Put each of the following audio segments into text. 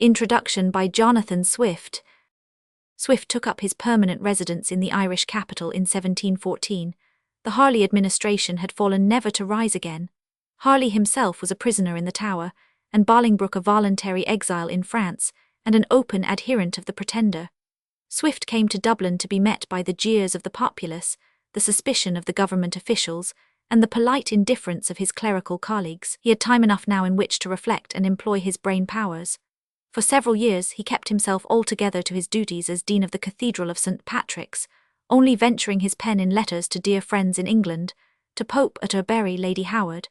Introduction by Jonathan Swift. Swift took up his permanent residence in the Irish capital in 1714. The Harley administration had fallen never to rise again. Harley himself was a prisoner in the Tower, and Bolingbroke a voluntary exile in France, and an open adherent of the Pretender. Swift came to Dublin to be met by the jeers of the populace, the suspicion of the government officials, and the polite indifference of his clerical colleagues. He had time enough now in which to reflect and employ his brain powers. For several years he kept himself altogether to his duties as Dean of the Cathedral of St. Patrick's, only venturing his pen in letters to dear friends in England, to Pope at Urbury, Lady Howard.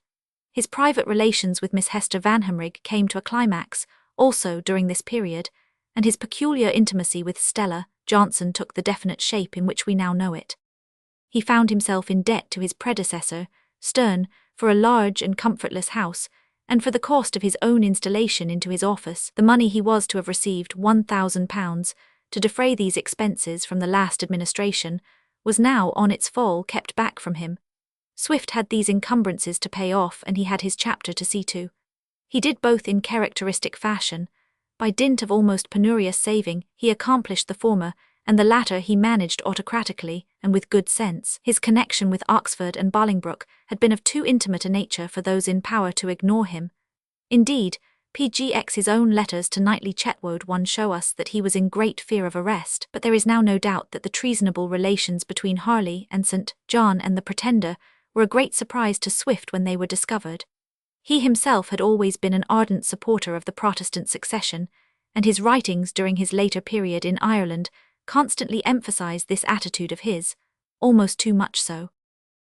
His private relations with Miss Hester Vanhamrigh came to a climax, also during this period, and his peculiar intimacy with Stella Johnson took the definite shape in which we now know it. He found himself in debt to his predecessor, Sterne, for a large and comfortless house, and for the cost of his own installation into his office. The money he was to have received, £1,000, to defray these expenses from the last administration, was now, on its fall, kept back from him. Swift had these encumbrances to pay off, and he had his chapter to see to. He did both in characteristic fashion. By dint of almost penurious saving, he accomplished the former, and the latter he managed autocratically, and with good sense. His connection with Oxford and Bolingbroke had been of too intimate a nature for those in power to ignore him. Indeed, PGX's own letters to Knightley Chetwood show us that he was in great fear of arrest, but there is now no doubt that the treasonable relations between Harley and St. John and the Pretender were a great surprise to Swift when they were discovered. He himself had always been an ardent supporter of the Protestant succession, and his writings during his later period in Ireland constantly emphasized this attitude of his, almost too much so.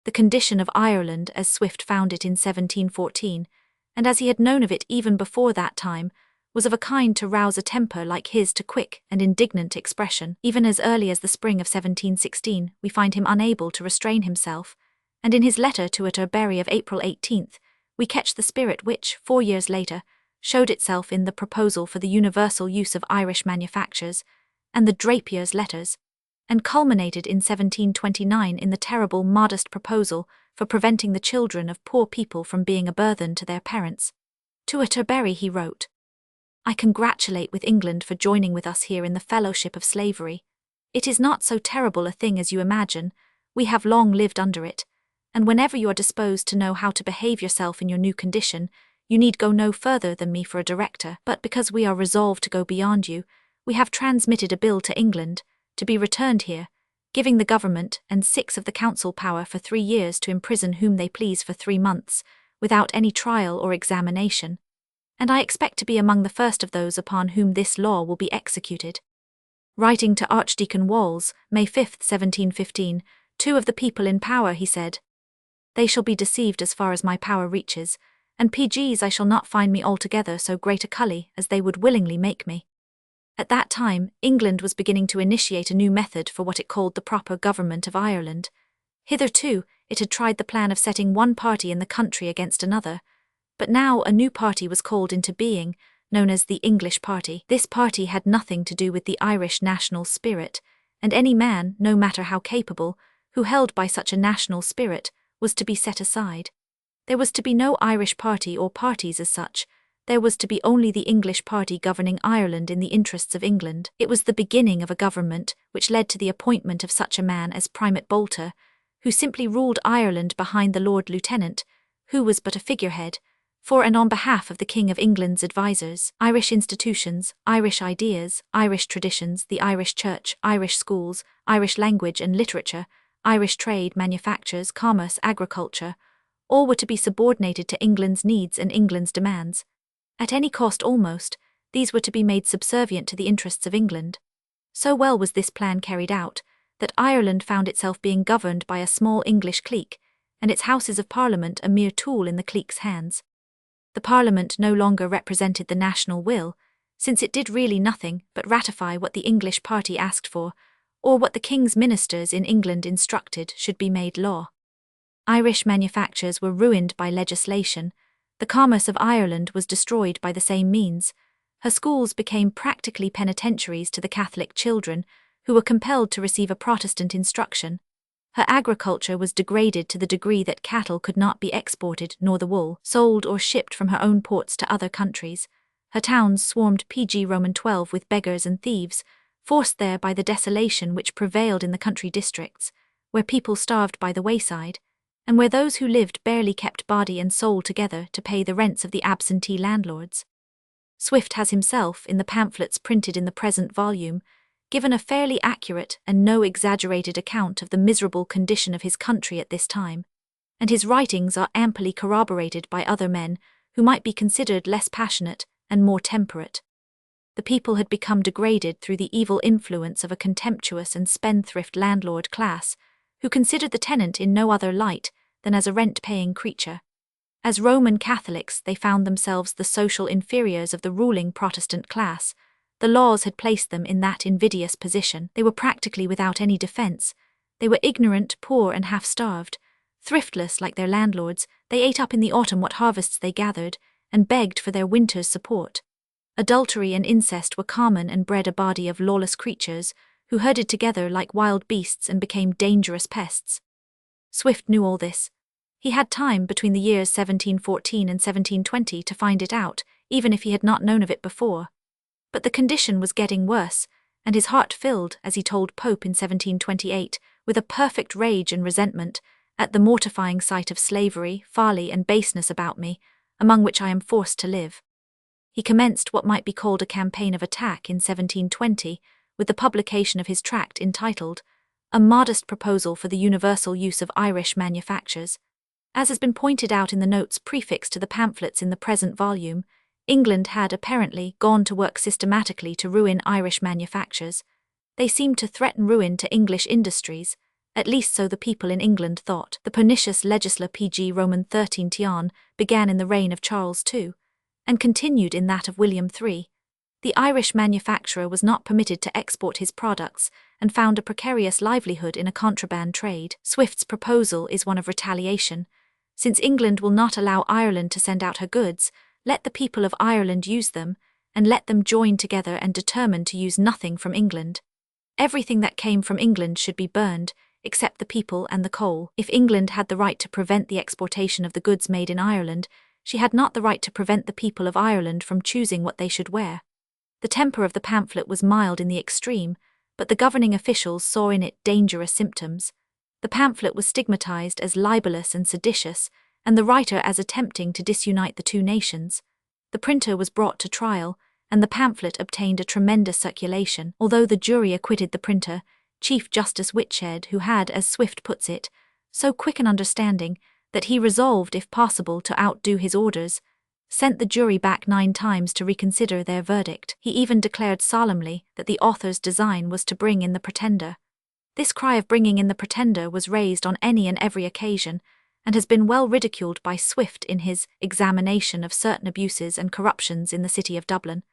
The condition of Ireland as Swift found it in 1714, and as he had known of it even before that time, was of a kind to rouse a temper like his to quick and indignant expression. Even as early as the spring of 1716, we find him unable to restrain himself, and in his letter to at Urbury of April 18th, we catch the spirit which, 4 years later, showed itself in the proposal for the universal use of Irish manufactures, and the Drapier's letters, and culminated in 1729 in the terrible modest proposal for preventing the children of poor people from being a burthen to their parents. To at Urbury he wrote, "I congratulate with England for joining with us here in the fellowship of slavery. It is not so terrible a thing as you imagine. We have long lived under it, and whenever you are disposed to know how to behave yourself in your new condition, you need go no further than me for a director. But because we are resolved to go beyond you, we have transmitted a bill to England, to be returned here, giving the government and 6 of the council power for 3 years to imprison whom they please for 3 months, without any trial or examination. And I expect to be among the first of those upon whom this law will be executed." Writing to Archdeacon Walls, May 5, 1715, 2 of the people in power, he said, "They shall be deceived as far as my power reaches, and PGs I shall not find me altogether so great a cully as they would willingly make me." At that time, England was beginning to initiate a new method for what it called the proper government of Ireland. Hitherto, it had tried the plan of setting one party in the country against another, but now a new party was called into being, known as the English party. This party had nothing to do with the Irish national spirit, and any man, no matter how capable, who held by such a national spirit, was to be set aside. There was to be no Irish party or parties as such. There was to be only the English party governing Ireland in the interests of England. It was the beginning of a government which led to the appointment of such a man as Primate Boulter, who simply ruled Ireland behind the Lord Lieutenant, who was but a figurehead, for and on behalf of the King of England's advisers. Irish institutions, Irish ideas, Irish traditions, the Irish Church, Irish schools, Irish language and literature, Irish trade, manufactures, commerce, agriculture, all were to be subordinated to England's needs and England's demands. At any cost almost, these were to be made subservient to the interests of England. So well was this plan carried out, that Ireland found itself being governed by a small English clique, and its Houses of Parliament a mere tool in the clique's hands. The Parliament no longer represented the national will, since it did really nothing but ratify what the English party asked for, or what the King's ministers in England instructed should be made law. Irish manufactures were ruined by legislation. The commerce of Ireland was destroyed by the same means. Her schools became practically penitentiaries to the Catholic children, who were compelled to receive a Protestant instruction. Her agriculture was degraded to the degree that cattle could not be exported nor the wool sold or shipped from her own ports to other countries. Her towns swarmed PG Roman 12 with beggars and thieves, forced there by the desolation which prevailed in the country districts, where people starved by the wayside, and where those who lived barely kept body and soul together to pay the rents of the absentee landlords. Swift has himself, in the pamphlets printed in the present volume, given a fairly accurate and no exaggerated account of the miserable condition of his country at this time, and his writings are amply corroborated by other men who might be considered less passionate and more temperate. The people had become degraded through the evil influence of a contemptuous and spendthrift landlord class, who considered the tenant in no other light than as a rent-paying creature. As Roman Catholics, they found themselves the social inferiors of the ruling Protestant class. The laws had placed them in that invidious position. They were practically without any defense. They were ignorant, poor, and half-starved. Thriftless like their landlords, they ate up in the autumn what harvests they gathered, and begged for their winter's support. Adultery and incest were common and bred a body of lawless creatures, who herded together like wild beasts and became dangerous pests. Swift knew all this. He had time between the years 1714 and 1720 to find it out, even if he had not known of it before. But the condition was getting worse, and his heart filled, as he told Pope in 1728, with a perfect rage and resentment at the mortifying sight of slavery, folly, and baseness about me, among which I am forced to live. He commenced what might be called a campaign of attack in 1720, with the publication of his tract entitled A Modest Proposal for the Universal Use of Irish Manufactures. As has been pointed out in the notes prefixed to the pamphlets in the present volume, England had apparently gone to work systematically to ruin Irish manufactures. They seemed to threaten ruin to English industries, at least so the people in England thought. The pernicious legisla PG Roman 13 Tian began in the reign of Charles II, and continued in that of William III. The Irish manufacturer was not permitted to export his products and found a precarious livelihood in a contraband trade. Swift's proposal is one of retaliation. Since England will not allow Ireland to send out her goods, let the people of Ireland use them, and let them join together and determine to use nothing from England. Everything that came from England should be burned, except the people and the coal. If England had the right to prevent the exportation of the goods made in Ireland, she had not the right to prevent the people of Ireland from choosing what they should wear. The temper of the pamphlet was mild in the extreme, but the governing officials saw in it dangerous symptoms. The pamphlet was stigmatized as libelous and seditious, and the writer as attempting to disunite the two nations. The printer was brought to trial, and the pamphlet obtained a tremendous circulation. Although the jury acquitted the printer, Chief Justice Whitshed, who had, as Swift puts it, so quick an understanding that he resolved, if possible, to outdo his orders, sent the jury back 9 times to reconsider their verdict. He even declared solemnly that the author's design was to bring in the pretender. This cry of bringing in the pretender was raised on any and every occasion, and has been well ridiculed by Swift in his examination of certain abuses and corruptions in the city of Dublin.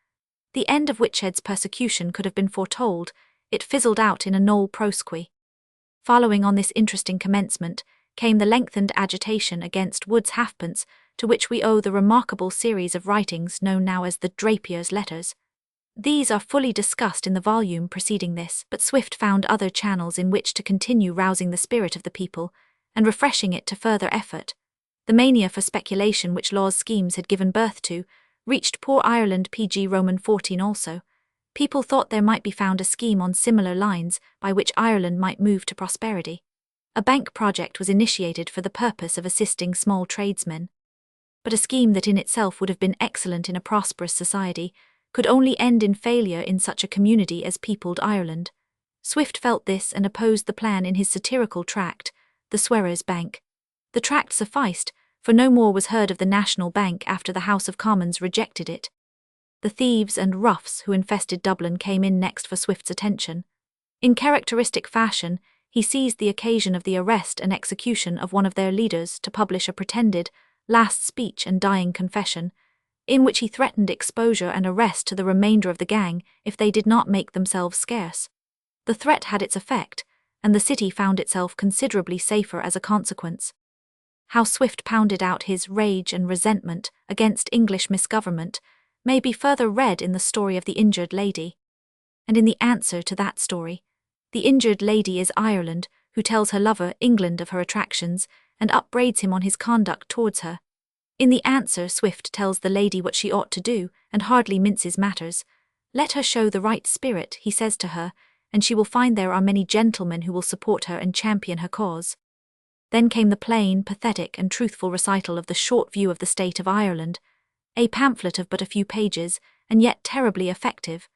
The end of Whitshed's persecution could have been foretold. It fizzled out in a nolle prosque. Following on this interesting commencement came the lengthened agitation against Wood's halfpence, to which we owe the remarkable series of writings known now as the Drapier's Letters. These are fully discussed in the volume preceding this, but Swift found other channels in which to continue rousing the spirit of the people and refreshing it to further effort. The mania for speculation which Law's schemes had given birth to reached poor Ireland PG Roman 14 also. People thought there might be found a scheme on similar lines by which Ireland might move to prosperity. A bank project was initiated for the purpose of assisting small tradesmen. But a scheme that in itself would have been excellent in a prosperous society could only end in failure in such a community as peopled Ireland. Swift felt this and opposed the plan in his satirical tract, The Swearers' Bank. The tract sufficed, for no more was heard of the National Bank after the House of Commons rejected it. The thieves and roughs who infested Dublin came in next for Swift's attention. In characteristic fashion, he seized the occasion of the arrest and execution of one of their leaders to publish a pretended last speech and dying confession, in which he threatened exposure and arrest to the remainder of the gang if they did not make themselves scarce. The threat had its effect, and the city found itself considerably safer as a consequence. How Swift pounded out his rage and resentment against English misgovernment may be further read in the story of the injured lady. And in the answer to that story, the injured lady is Ireland, who tells her lover England of her attractions and upbraids him on his conduct towards her. In the answer, Swift tells the lady what she ought to do, and hardly minces matters. Let her show the right spirit, he says to her, and she will find there are many gentlemen who will support her and champion her cause. Then came the plain, pathetic, and truthful recital of the short view of the state of Ireland, a pamphlet of but a few pages, and yet terribly effective.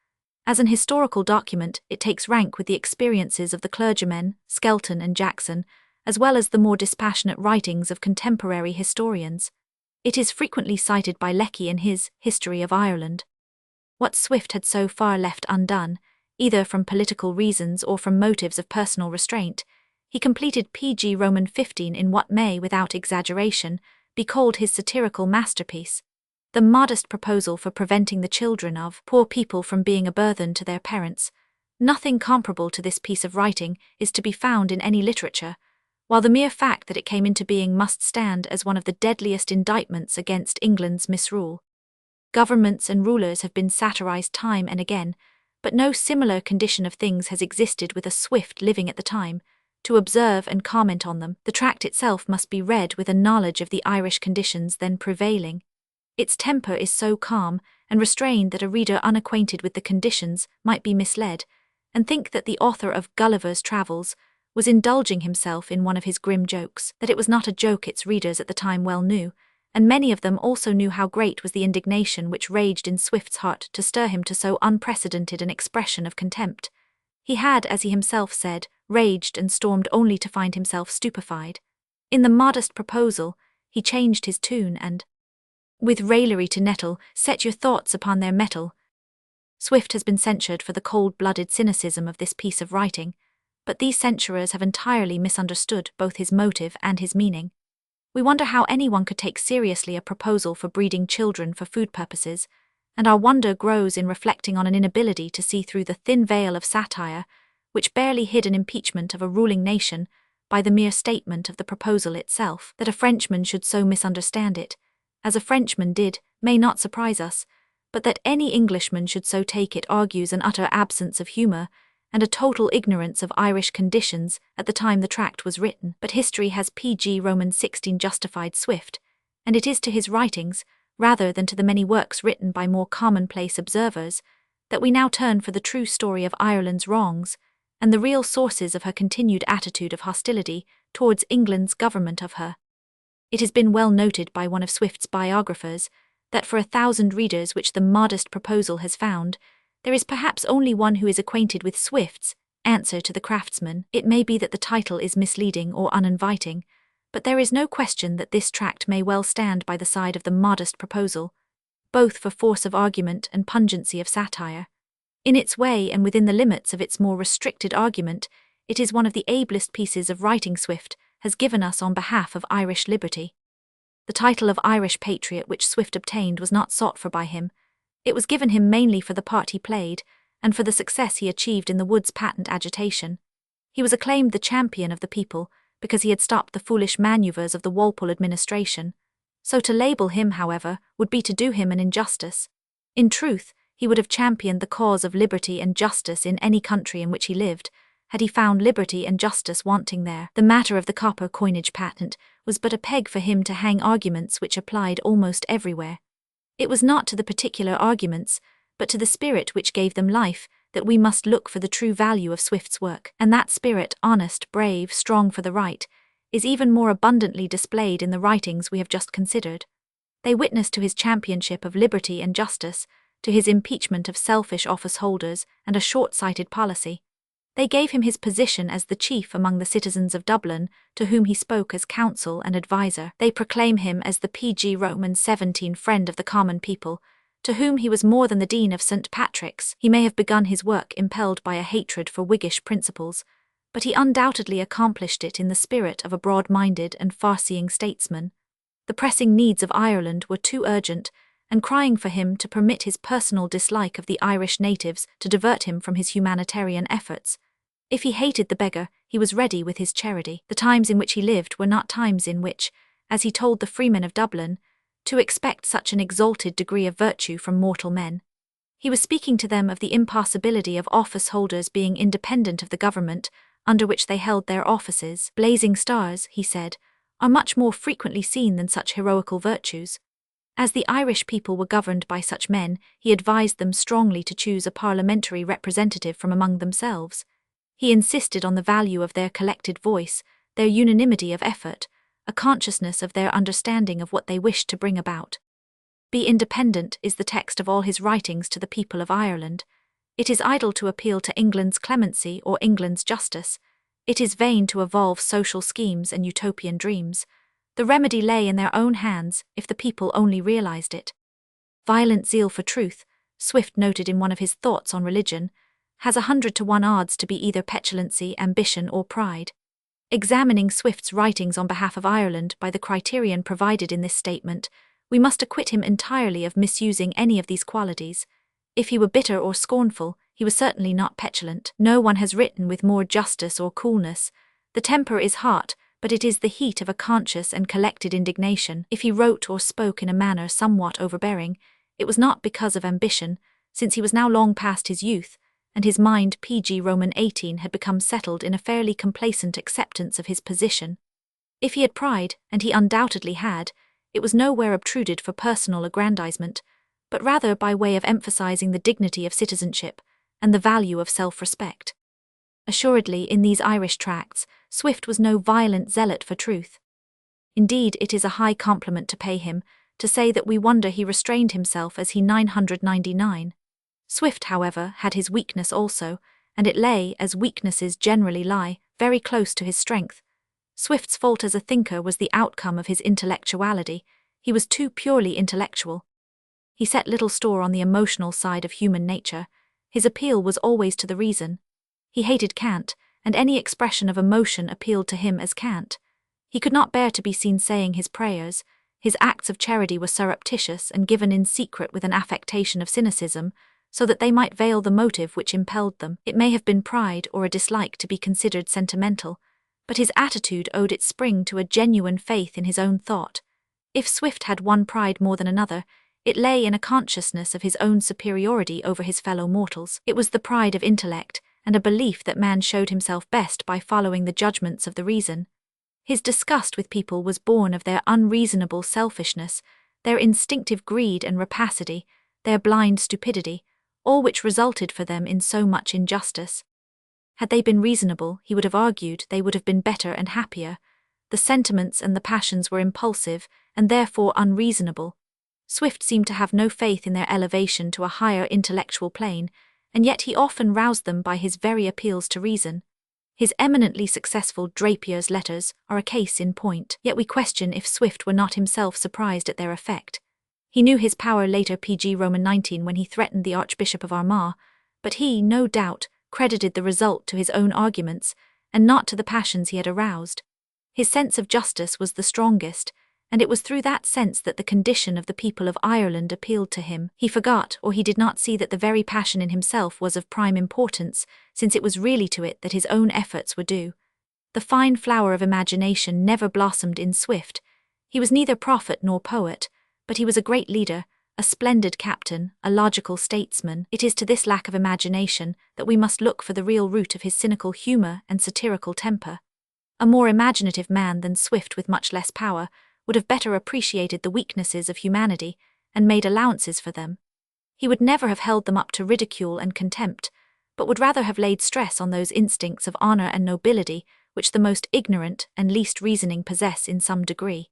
As an historical document, it takes rank with the experiences of the clergymen, Skelton and Jackson, as well as the more dispassionate writings of contemporary historians. It is frequently cited by Lecky in his History of Ireland. What Swift had so far left undone, either from political reasons or from motives of personal restraint, he completed PG Roman 15 in what may, without exaggeration, be called his satirical masterpiece. The modest proposal for preventing the children of poor people from being a burthen to their parents. Nothing comparable to this piece of writing is to be found in any literature, while the mere fact that it came into being must stand as one of the deadliest indictments against England's misrule. Governments and rulers have been satirized time and again, but no similar condition of things has existed with a Swift living at the time. To observe and comment on them, the tract itself must be read with a knowledge of the Irish conditions then prevailing. Its temper is so calm and restrained that a reader unacquainted with the conditions might be misled, and think that the author of Gulliver's Travels was indulging himself in one of his grim jokes. That it was not a joke its readers at the time well knew, and many of them also knew how great was the indignation which raged in Swift's heart to stir him to so unprecedented an expression of contempt. He had, as he himself said, raged and stormed only to find himself stupefied. In the modest proposal, he changed his tune and, with raillery to nettle, set your thoughts upon their mettle. Swift has been censured for the cold-blooded cynicism of this piece of writing, but these censurers have entirely misunderstood both his motive and his meaning. We wonder how anyone could take seriously a proposal for breeding children for food purposes, and our wonder grows in reflecting on an inability to see through the thin veil of satire, which barely hid an impeachment of a ruling nation by the mere statement of the proposal itself. That a Frenchman should so misunderstand it, as a Frenchman did, may not surprise us, but that any Englishman should so take it argues an utter absence of humour and a total ignorance of Irish conditions at the time the tract was written. But history has PG Roman 16 justified Swift, and it is to his writings, rather than to the many works written by more commonplace observers, that we now turn for the true story of Ireland's wrongs, and the real sources of her continued attitude of hostility towards England's government of her. It has been well noted by one of Swift's biographers that for 1,000 readers which the modest proposal has found, there is perhaps only one who is acquainted with Swift's Answer to the Craftsman. It may be that the title is misleading or uninviting, but there is no question that this tract may well stand by the side of the modest proposal, both for force of argument and pungency of satire. In its way and within the limits of its more restricted argument, it is one of the ablest pieces of writing Swift has given us on behalf of Irish liberty. The title of Irish patriot which Swift obtained was not sought for by him. It was given him mainly for the part he played, and for the success he achieved in the Wood's patent agitation. He was acclaimed the champion of the people, because he had stopped the foolish manoeuvres of the Walpole administration. So to label him, however, would be to do him an injustice. In truth, he would have championed the cause of liberty and justice in any country in which he lived, had he found liberty and justice wanting there. The matter of the copper coinage patent was but a peg for him to hang arguments which applied almost everywhere. It was not to the particular arguments, but to the spirit which gave them life, that we must look for the true value of Swift's work, and that spirit, honest, brave, strong for the right, is even more abundantly displayed in the writings we have just considered. They witness to his championship of liberty and justice, to his impeachment of selfish office-holders and a short-sighted policy. They gave him his position as the chief among the citizens of Dublin, to whom he spoke as counsel and adviser. They proclaim him as the PG Roman 17 friend of the common people, to whom he was more than the Dean of St. Patrick's. He may have begun his work impelled by a hatred for Whiggish principles, but he undoubtedly accomplished it in the spirit of a broad-minded and far-seeing statesman. The pressing needs of Ireland were too urgent, and crying for him to permit his personal dislike of the Irish natives to divert him from his humanitarian efforts. If he hated the beggar, he was ready with his charity. The times in which he lived were not times in which, as he told the freemen of Dublin, to expect such an exalted degree of virtue from mortal men. He was speaking to them of the impossibility of office-holders being independent of the government under which they held their offices. Blazing stars, he said, are much more frequently seen than such heroical virtues. As the Irish people were governed by such men, he advised them strongly to choose a parliamentary representative from among themselves. He insisted on the value of their collected voice, their unanimity of effort, a consciousness of their understanding of what they wished to bring about. "Be independent" is the text of all his writings to the people of Ireland. It is idle to appeal to England's clemency or England's justice. It is vain to evolve social schemes and utopian dreams. The remedy lay in their own hands if the people only realized it. Violent zeal for truth, Swift noted in one of his thoughts on religion, has 100 to 1 odds to be either petulancy, ambition, or pride. Examining Swift's writings on behalf of Ireland by the criterion provided in this statement, we must acquit him entirely of misusing any of these qualities. If he were bitter or scornful, he was certainly not petulant. No one has written with more justice or coolness. The temper is hot, but it is the heat of a conscious and collected indignation. If he wrote or spoke in a manner somewhat overbearing, it was not because of ambition, since he was now long past his youth, and his mind PG Roman 18 had become settled in a fairly complacent acceptance of his position. If he had pride, and he undoubtedly had, it was nowhere obtruded for personal aggrandizement, but rather by way of emphasizing the dignity of citizenship and the value of self-respect. Assuredly, in these Irish tracts, Swift was no violent zealot for truth. Indeed, it is a high compliment to pay him, to say that we wonder he restrained himself as he 999. Swift, however, had his weakness also, and it lay, as weaknesses generally lie, very close to his strength. Swift's fault as a thinker was the outcome of his intellectuality. He was too purely intellectual. He set little store on the emotional side of human nature. His appeal was always to the reason. He hated cant, and any expression of emotion appealed to him as cant. He could not bear to be seen saying his prayers. His acts of charity were surreptitious and given in secret with an affectation of cynicism, so that they might veil the motive which impelled them. It may have been pride or a dislike to be considered sentimental, but his attitude owed its spring to a genuine faith in his own thought. If Swift had one pride more than another, it lay in a consciousness of his own superiority over his fellow mortals. It was the pride of intellect, and a belief that man showed himself best by following the judgments of the reason. His disgust with people was born of their unreasonable selfishness, their instinctive greed and rapacity, their blind stupidity, all which resulted for them in so much injustice. Had they been reasonable, he would have argued, they would have been better and happier. The sentiments and the passions were impulsive, and therefore unreasonable. Swift seemed to have no faith in their elevation to a higher intellectual plane, and yet he often roused them by his very appeals to reason. His eminently successful Drapier's Letters are a case in point, yet we question if Swift were not himself surprised at their effect. He knew his power later PG Roman 19 when he threatened the Archbishop of Armagh, but he, no doubt, credited the result to his own arguments, and not to the passions he had aroused. His sense of justice was the strongest, and it was through that sense that the condition of the people of Ireland appealed to him. He forgot, or he did not see, that the very passion in himself was of prime importance, since it was really to it that his own efforts were due. The fine flower of imagination never blossomed in Swift. He was neither prophet nor poet, but he was a great leader, a splendid captain, a logical statesman. It is to this lack of imagination that we must look for the real root of his cynical humor and satirical temper. A more imaginative man than Swift, with much less power, would have better appreciated the weaknesses of humanity and made allowances for them. He would never have held them up to ridicule and contempt, but would rather have laid stress on those instincts of honor and nobility which the most ignorant and least reasoning possess in some degree.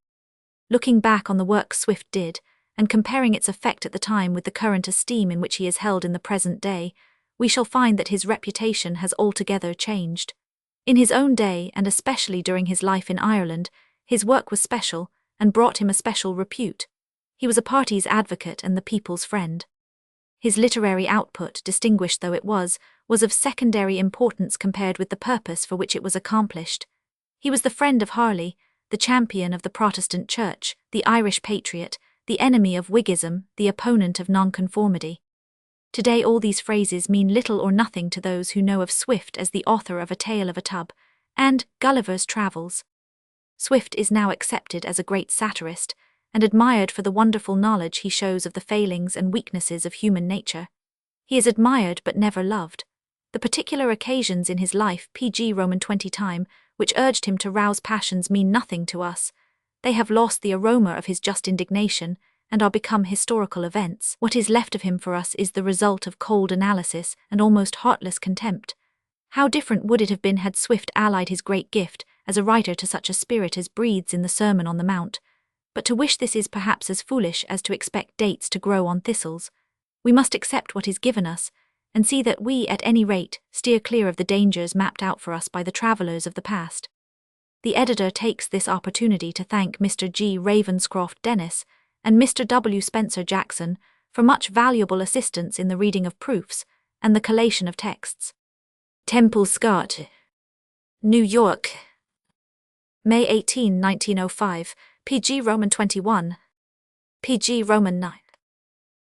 Looking back on the work Swift did, and comparing its effect at the time with the current esteem in which he is held in the present day, we shall find that his reputation has altogether changed. In his own day, and especially during his life in Ireland, his work was special, and brought him a special repute. He was a party's advocate and the people's friend. His literary output, distinguished though it was of secondary importance compared with the purpose for which it was accomplished. He was the friend of Harley, the champion of the Protestant Church, the Irish patriot, the enemy of Whiggism, the opponent of nonconformity. Today all these phrases mean little or nothing to those who know of Swift as the author of A Tale of a Tub and Gulliver's Travels. Swift is now accepted as a great satirist, and admired for the wonderful knowledge he shows of the failings and weaknesses of human nature. He is admired but never loved. The particular occasions in his life PG Roman 20 time, which urged him to rouse passions, mean nothing to us, They have lost the aroma of his just indignation and are become historical events. What is left of him for us is the result of cold analysis and almost heartless contempt. How different would it have been had Swift allied his great gift as a writer to such a spirit as breathes in the Sermon on the Mount. But to wish this is perhaps as foolish as to expect dates to grow on thistles. We must accept what is given us, and see that we, at any rate, steer clear of the dangers mapped out for us by the travellers of the past. The editor takes this opportunity to thank Mr. G. Ravenscroft Dennis and Mr. W. Spencer Jackson for much valuable assistance in the reading of proofs and the collation of texts. Temple Scott, New York, May 18, 1905, pg Roman 21, pg Roman 9.